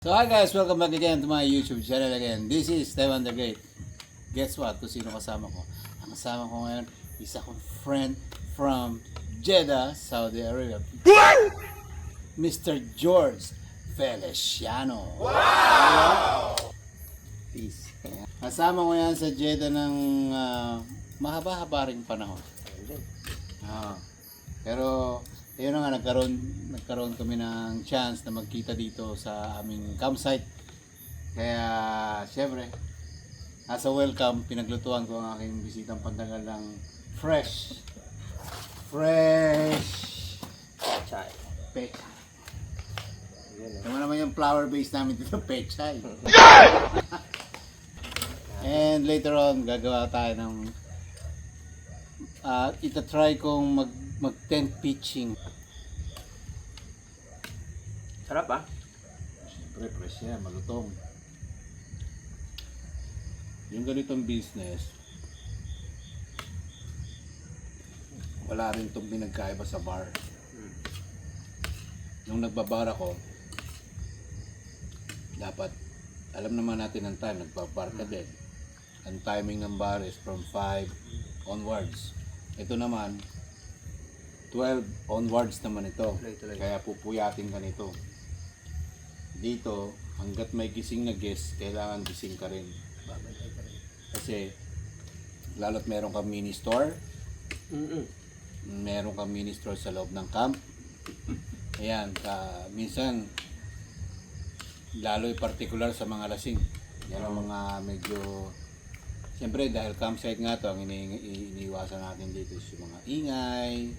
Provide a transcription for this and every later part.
So hi guys, welcome back again to my YouTube channel again. This is Taiwan the Great. Guess what? Kung sino kasama ko? Ang kasama ko ngayon, isa kong friend from Jeddah, Saudi Arabia. Mr. George Feliciano. Wow! Peace. Kasama ko yan sa Jeddah ng mahaba-haba ring panahon. Pero ayun na nga, nagkaroon kami ng chance na magkita dito sa aming campsite. Kaya syempre, as a welcome, pinaglutuan ko ang aking bisitang pantagal ng fresh pechay. Naman naman yung flower base namin dito, pechay. And later on, gagawa tayo ng itatry kong mag tent pitching. Sarap ah. Siyempre, fresh yan, malutong. Yung ganitong business, wala rin itong pinagkaiba sa bar. Nung nagbabar ako, dapat, alam naman natin ang time, nagbabar ka din. Ang timing ng bar is from 5 onwards. Ito naman, 12 onwards naman ito. Kaya pupuyatin ka nito. Dito, hanggat may gising na guest, kailangan gising ka rin. Kasi, lalo't meron kang mini store, meron kang mini store sa loob ng camp. Ayan, minsan, lalo'y particular sa mga lasing. Yan ang mga medyo, siyempre dahil campsite nga to, ang iniiwasan natin dito is yung mga ingay,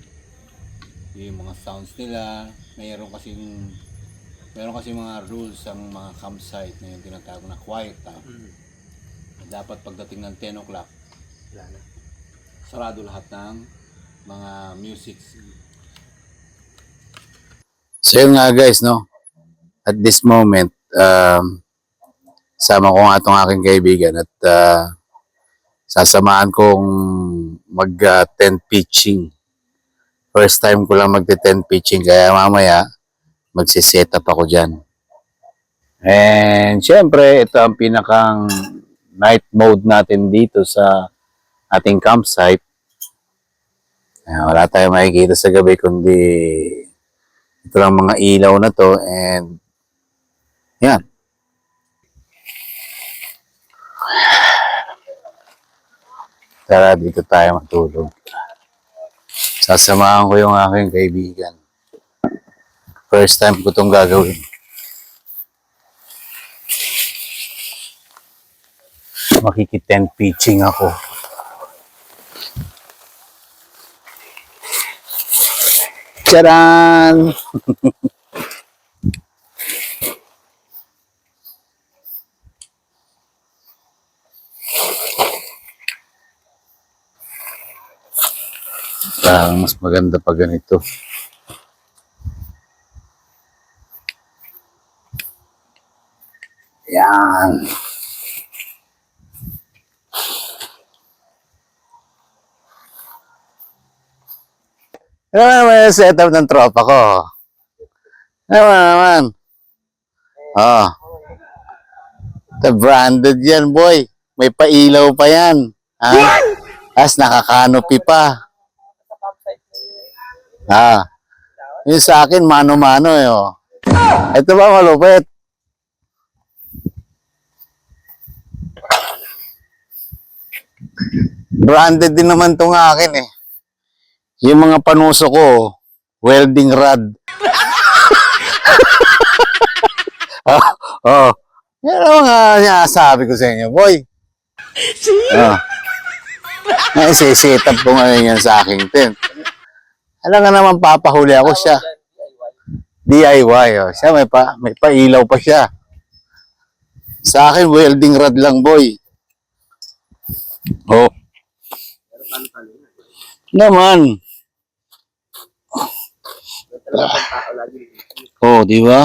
yung mga sounds nila. Meron kasi mga rules ang mga campsite na yung tinatawag na quiet time. Dapat pagdating ng 10 o'clock, sarado lahat ng mga music. So yun nga guys, no? At this moment, sama ko nga itong aking kaibigan at sasamahan kong mag-tent pitching. First time ko lang mag-tent pitching, kaya mamaya magsiset up ako dyan. And syempre, ito ang pinakang night mode natin dito sa ating campsite. Wala tayong makikita sa gabi kundi ito lang mga ilaw na to, and yan. Tara, dito tayo matulog. Sasamahan ko yung aking kaibigan. First time ko itong gagawin. Makikitent pitching ako. Tcharan! Parang mas maganda pa ganito. Yan. Ano naman yung setup ng tropa ko? Ano naman? Oh. The branded yan, boy. May pailaw pa yan. Ha? As nakakanopi pa. Yung sa akin, mano-mano eh. Oh. Ito ba malupit? Branded din naman itong akin eh. Yung mga panuso ko, welding rod. Yan ang mga sabi ko sa inyo, boy. Set up ko ngayon yan sa aking tent. Alam nga naman, papahuli ako siya. DIY. Oh. Siya may pailaw pa siya. Sa akin, welding rod lang, boy. Oh. Naman. Oh, di ba?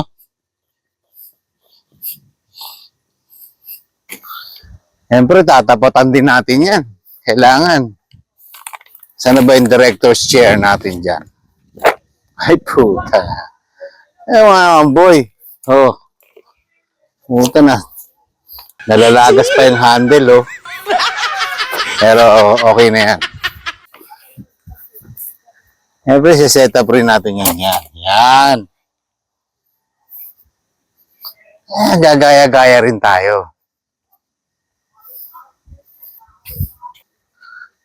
Siyempre, tatapatan din natin yan. Kailangan. Sana ba yung director's chair natin dyan? Ay, puta. Eh, mga boy. Oh. Puta na. Nalalagas pa yung handle, oh. Pero okay na yan. Siyempre, set up rin natin yan. Yan. Yan. Gagaya-gaya rin tayo.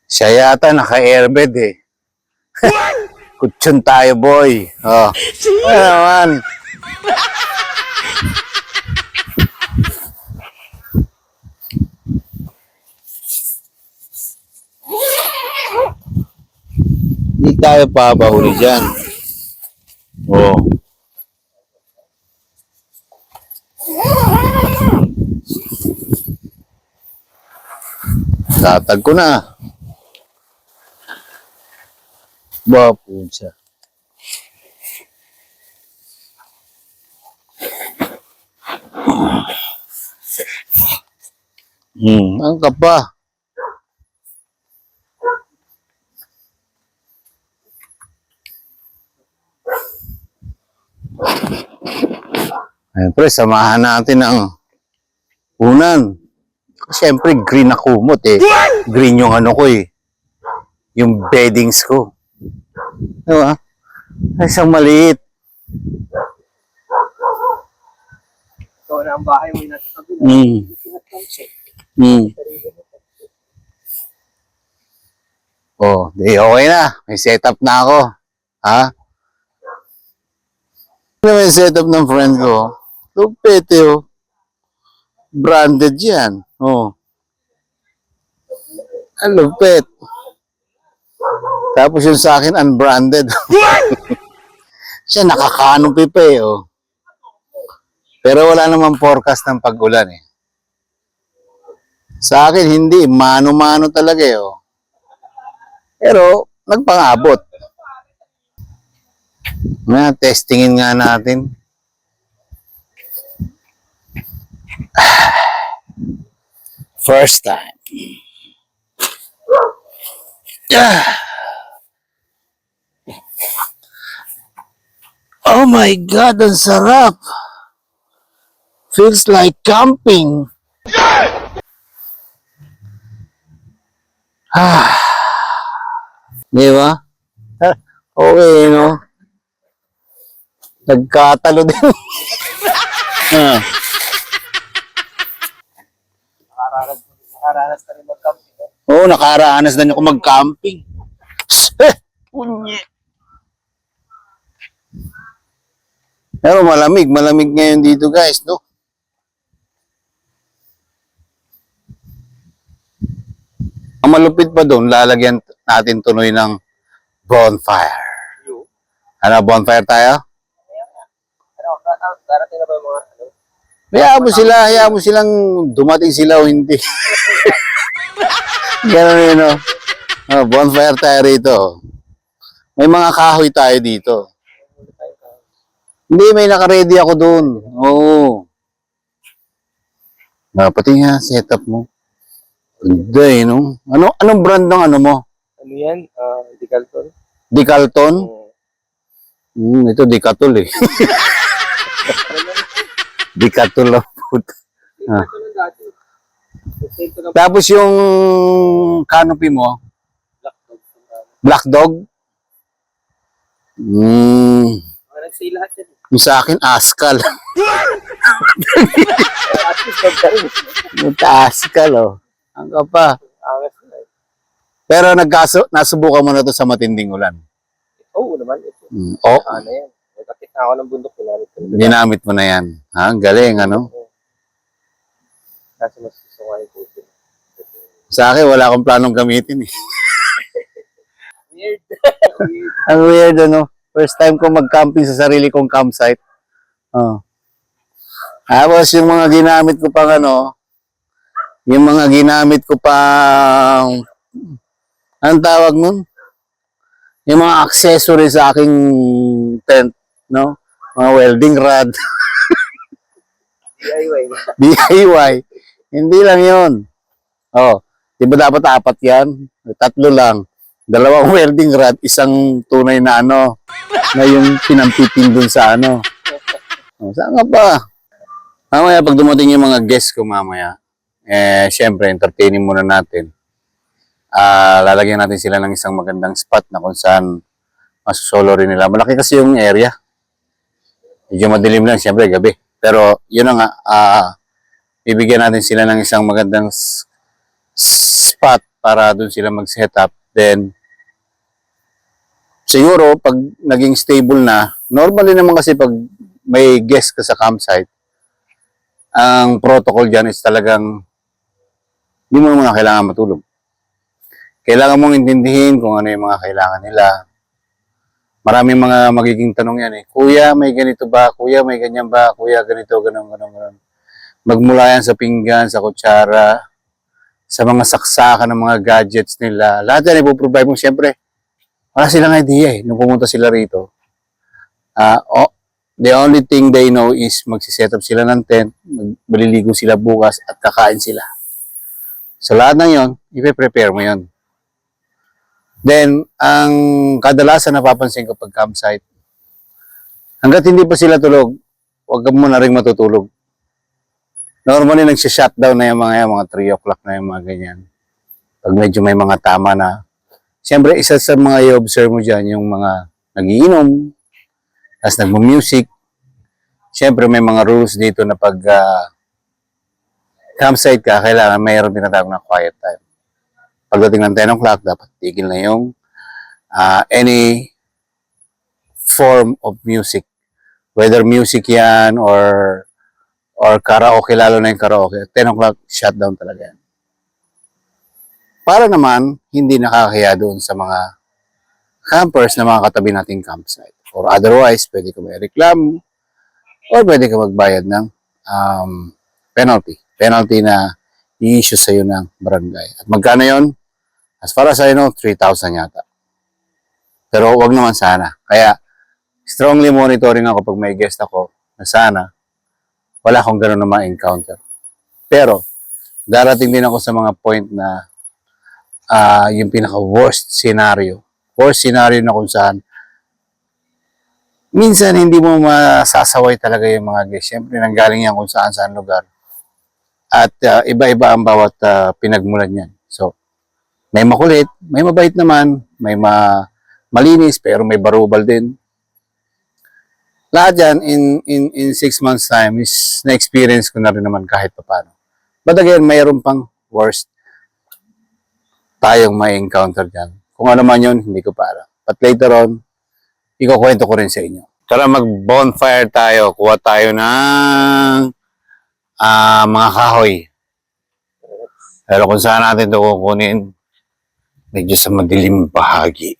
Siya yata naka-airbed eh. Kutsyon tayo, boy. Oh. Ano naman? Hindi tayo papahuli dyan. Oh. Tatag ko na. Bapo siya. Ang kapa. Siyempre, samahan natin ang unan. Siyempre, green na kumot eh. Green yung ano ko eh. Yung beddings ko. Diba? Isang maliit. Ikaw na ang bahay mo nasa kabila. Oh, di okay na. May setup na ako. Ha? Ano may setup ng friend ko? Lupete oh. Branded yan. Oh. Ang lupet. Tapos yung sa akin, unbranded. Siya nakakanupi pa eh, oh. Pero wala namang forecast ng pag-ulan eh. Sa akin, hindi. Mano-mano talaga eh, oh. Pero, nagpangabot. Testingin nga natin. First time. Oh my God, ang sarap. Feels like camping. Di ba? Okay, no? Nagkatalo din. Nakaranas ka rin mag-camping. Oo, nakaranas na ako mag-camping. Punye. Pero malamig ngayon dito guys, no? Ang malupit pa doon, lalagyan natin tuloy ng bonfire. Ano, bonfire tayo? Darating na ba yung mga ano? Hayaan mo silang dumating sila o hindi. Ganun yun, no? Oh, bonfire tayo rito. May mga kahoy tayo dito. Hindi, may naka-ready ako doon. Oo. Pati nga, setup mo. Ganda eh, no? Anong brand ng ano mo? Ano yan? Decalton? Decalton? Ito Decatol eh. Decatol lang po. Decalton lang dati. Tapos yung canopy mo? Black Dog? Nag-sale lahat yan. Yung sa akin, Askal. At least magkaroon. Yung Askal, oh. Ang kapa. Angas na eh. Pero nasubukan mo na to sa matinding ulan. Oo naman. Ito. Oh, Ano yan? Nagkakit na ako ng bundok. ginamit mo na yan. Ha? Ang galing, ano? Kasi mas gusto nga yung puso. Sa akin, wala akong planong gamitin eh. Weird. Weird. Ang weird, ano? First time ko mag-camping sa sarili kong campsite. Oh. Tapos yung mga ginamit ko pang ano, yung mga ginamit ko pang, anong tawag nun? Yung mga accessories sa aking tent, no? Mga welding rod, DIY. DIY. Hindi lang yun. Oh, di ba dapat 4 yan? 3 lang. 2 welding rod, isang tunay na ano, na yung pinampitin dun sa ano. Oh, saan ka ba? Mamaya pag dumating yung mga guests ko mamaya, syempre entertainin muna natin. Lalagyan natin sila ng isang magandang spot na kung saan masusolo rin nila. Malaki kasi yung area. Medyo madilim lang, syempre gabi. Pero yun na nga, bibigyan natin sila ng isang magandang spot para doon sila mag-set up. Then, siguro, pag naging stable na, normally naman kasi pag may guest ka sa campsite, ang protocol dyan is talagang hindi mo naman kailangan matulog. Kailangan mong intindihin kung ano yung mga kailangan nila. Maraming mga magiging tanong yan eh. Kuya, may ganito ba? Kuya, may ganyan ba? Kuya, ganito, ganun, ganun, ganun. Magmula yan sa pinggan, sa kutsara, sa mga saksakan ng mga gadgets nila. Lahat yan ipoprovide mo. Siyempre, wala silang idea eh. Nung pumunta sila rito, the only thing they know is magsiset up sila ng tent, maliligo sila bukas at kakain sila. So lahat ng yon, ipe-prepare mo yon. Then, ang kadalasan napapansin ko pag campsite, hanggat hindi pa sila tulog, huwag ka muna rin matutulog. Normally, nagsishutdown na yung mga 3 o'clock na yung mga ganyan. Pag medyo may mga tama na. Siyempre, isa sa mga i-observe mo dyan, yung mga nagiinom, tapos nagmo-music. Siyempre, may mga rules dito na pag campsite ka, kailangan mayroon tinatawag na quiet time. Pagdating ng 10 o'clock, dapat tigil na yung any form of music. Whether music yan or karaoke, lalo na yung karaoke. 10 o'clock, shutdown talaga yan. Para naman, hindi nakakahiya doon sa mga campers na mga katabi nating campsite. Or otherwise, pwede ka may reklamo or pwede ka magbayad ng penalty. Penalty na i-issue sa'yo ng barangay. At magkano yon? As far as I know, 3,000 yata. Pero wag naman sana. Kaya, strongly monitoring ako pag may guest ako na sana wala akong ganun na ma-encounter. Pero, darating din ako sa mga point na yung pinaka-worst scenario. Worst scenario na kung saan minsan hindi mo masasaway talaga yung mga guests. Siyempre, nanggaling yan kung saan lugar. At iba-iba ang bawat pinagmulan yan. So, may makulit, may mabait naman, may malinis, pero may barubal din. Lahat yan, in 6 months time, is na-experience ko na rin naman kahit paano. But again, mayroon pang worst tayong may encounter dyan. Kung ano man yun, hindi ko para. But later on, ikukwento ko rin sa inyo. Tara mag-bonfire tayo. Kuha tayo ng mga kahoy. Pero kung saan natin ito kukunin, medyo sa madilim bahagi.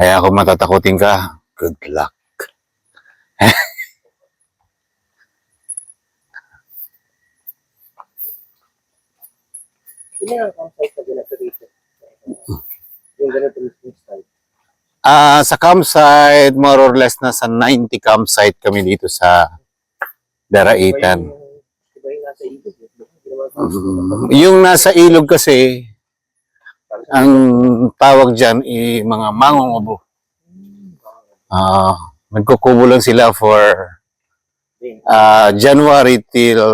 Kaya kung matatakutin ka, good luck. Hindi nga campsite na ganito dito. Yung ganito yung style. Sa campsite, more or less nasa 90 campsite kami dito sa Daraitan. Iba yung nasa ilog. Yung nasa ilog kasi, ang tawag dyan mga mangungubo. Nagkukubo lang sila for January till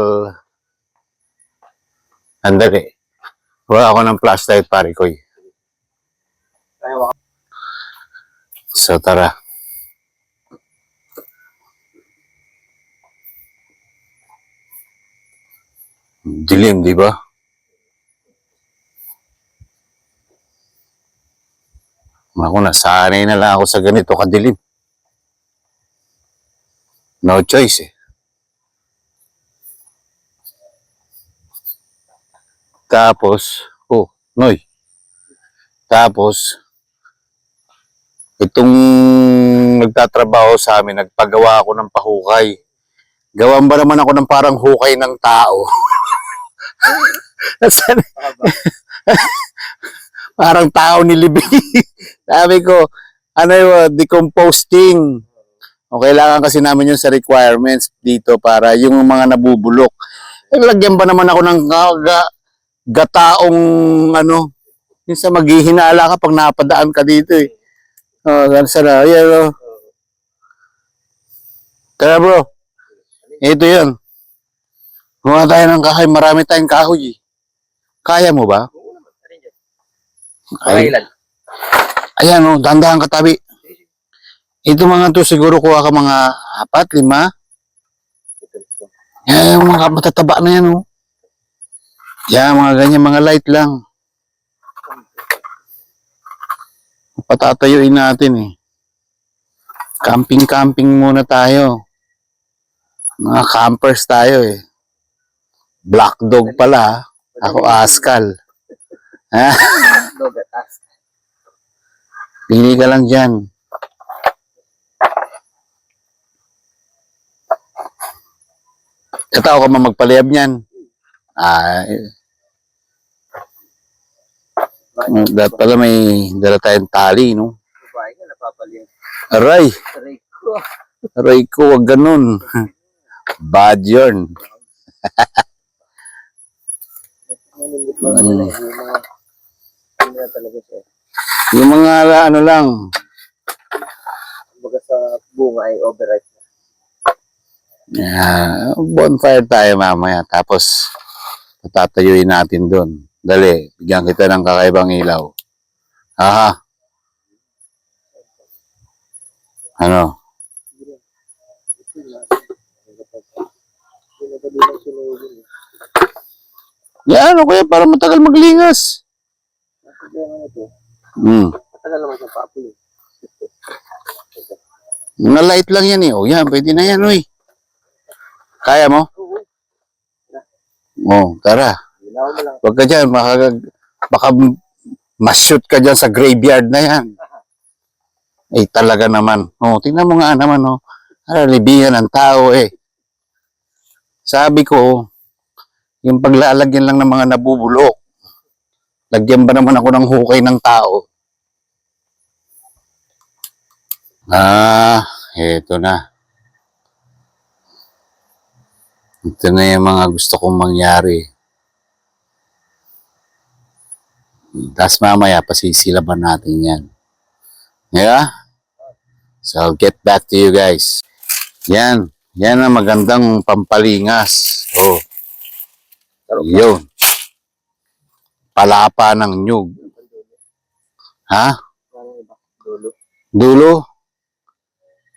andali. Wala ako ng flashlight, pare ko. So tara. Dilim, di ba? Ako, nasanay na lang ako sa ganito kadilim. No choice eh. Tapos, Noy. Tapos, itong nagtatrabaho sa amin, nagpagawa ako ng pahukay. Gawan ba naman ako ng parang hukay ng tao? Parang tao ni Libby. Sabi ko, ano yung decomposting. O kailangan kasi namin yun sa requirements dito para yung mga nabubulok. Lagyan ba naman ako ng gataong minsan maghihinala ka pag napadaan ka dito eh. Sana. Yan, Tara bro. Ito yun. Gumawa tayo ng kahoy. Marami tayong kahoy. Kaya mo ba? Oo naman. Ano yun? Ay, Kailan? ayan o, dahan-dahan katabi. Ito mga to siguro kuha ka mga 4, 5. Yan, yung mga matataba na yan o. Yan, mga ganyan, mga light lang. Patatayuin natin eh. Camping-camping muna tayo. Mga campers tayo eh. Black dog pala ha. Ako askal. Ha? Dog at ass. Pili ka lang dyan. Katao ka man magpaliyab niyan. Dapat pala may dala tayong tali, no? Babae ka, napapaliyan. Aray! Aray ko. Aray ko, wag ganun. Bad yun. Maningit mga nila. Yung mga... Ano na talaga siya. Yung mga ano lang, Kumbaga sa bunga ay overripe na. bonfire tayo mamaya. Tapos, patatayuin natin doon. Dali, bigyan kita ng kakaibang ilaw. Aha. Ano? Yan, ano kaya para matagal maglingas. Ang problema nito, matagal naman siyang papuloy. Mga light lang yan eh. O yan, pwede na yan, uy. Kaya mo? Oo. Tara. Ginawa mo lang. Huwag ka dyan, baka mas-shoot ka dyan sa graveyard na yan. Eh, talaga naman. Tingnan mo nga naman, libihan ng tao eh. Sabi ko, yung paglalagyan lang ng mga nabubulok. Lagyan ba naman ako ng hukay ng tao? Eto na. Ito na yung mga gusto kong mangyari. Tapos mamaya, pasisilaban natin yan. Yeah? So, I'll get back to you guys. Yan. Yan ang magandang pampalingas. Yun. Palapa ng nyug. Ha? Dulo. Dulo?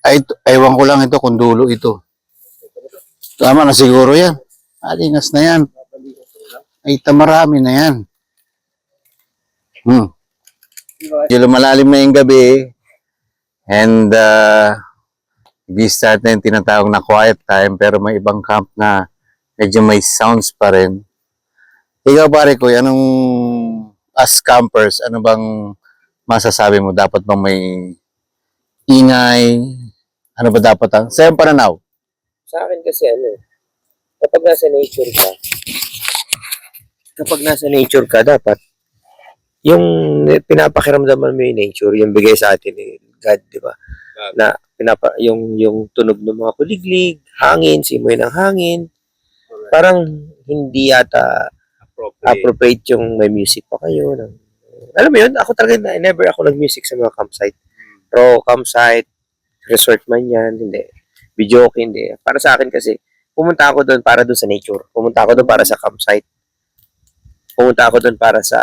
Ay, ewan ko lang ito kung dulo ito. Tama na siguro yan. Lingas na yan. Ay, marami na yan. Medyo lumalalim na yung gabi. And, start na yung tinatawag na quiet time. Pero may ibang camp na medyo may sounds pa rin. Ikaw pare ko, anong as campers, ano bang masasabi mo? Dapat bang may ingay? Ano ba dapat ang? Sa'yo pananaw? Sa akin kasi kapag nasa nature ka, dapat yung pinapakiramdaman mo yung nature, yung bigay sa atin ni God, di ba? Na yung tunog ng mga kuliglig, hangin, simoy ng hangin, parang hindi yata appropriate yung may music pa kayo. Alam mo yun, ako talaga, never ako nag-music sa mga campsite. Pero campsite, resort man yan, hindi. Video okay, hindi. Para sa akin kasi, pumunta ako doon para doon sa nature. Pumunta ako doon para sa campsite. Pumunta ako doon para sa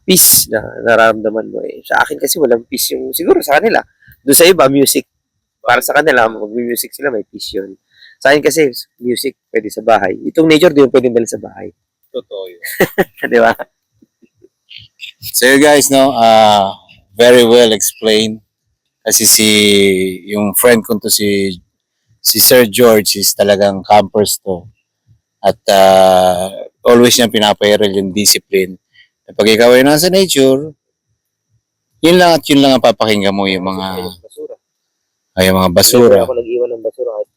peace na nararamdaman mo eh. Sa akin kasi walang peace yung, siguro sa kanila. Doon sa iba, music. Para sa kanila, mag-music sila, may peace yun. Sa akin kasi, music pwede sa bahay. Itong nature, di mo pwede dala sa bahay. Totoo yun. Di ba? So you guys know, very well explained. Kasi yung friend ko to si Sir George is talagang campers to. At always niya pinapairal yung discipline. Pag ikaw ay nasa nature, yun lang ang papakinggan mo yung mga basura. Yung mga basura. Hindi ako nag-iwan ng basura kahit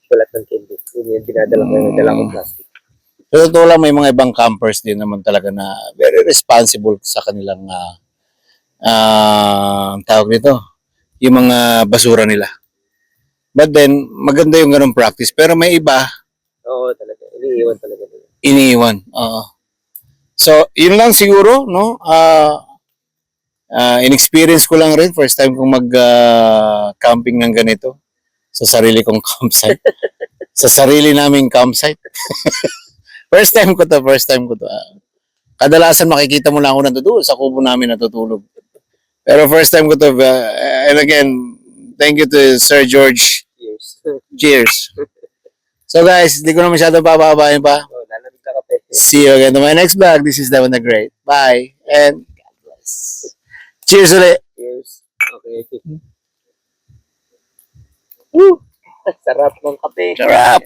balat ng candy. Yun yung dinadala ko yung dala kong plastic. Pero totoo lang, may mga ibang campers din naman talaga na very responsible sa kanilang tawag nito, yung mga basura nila. But then, maganda yung ganong practice. Pero may iba, Oo, talaga. Iniiwan talaga nila. iniiwan. So, yun lang siguro, no? In-experience ko lang rin. First time kong mag-camping ng ganito. sa sarili kong campsite. Sa sarili naming campsite. First time ko to. Kadalasan makikita mo lang ako natutulog sa kubo namin natutulog. Pero first time ko to. And again, thank you to Sir George. Yes. Cheers. So guys, di ko na masyado papababain pa. Oh, lalamig na kape. See you again to my next vlog. This is Devon the Great. Bye. And God bless. Cheers ulit. Yes. Okay. Woo! Sarap ng kape. Sarap.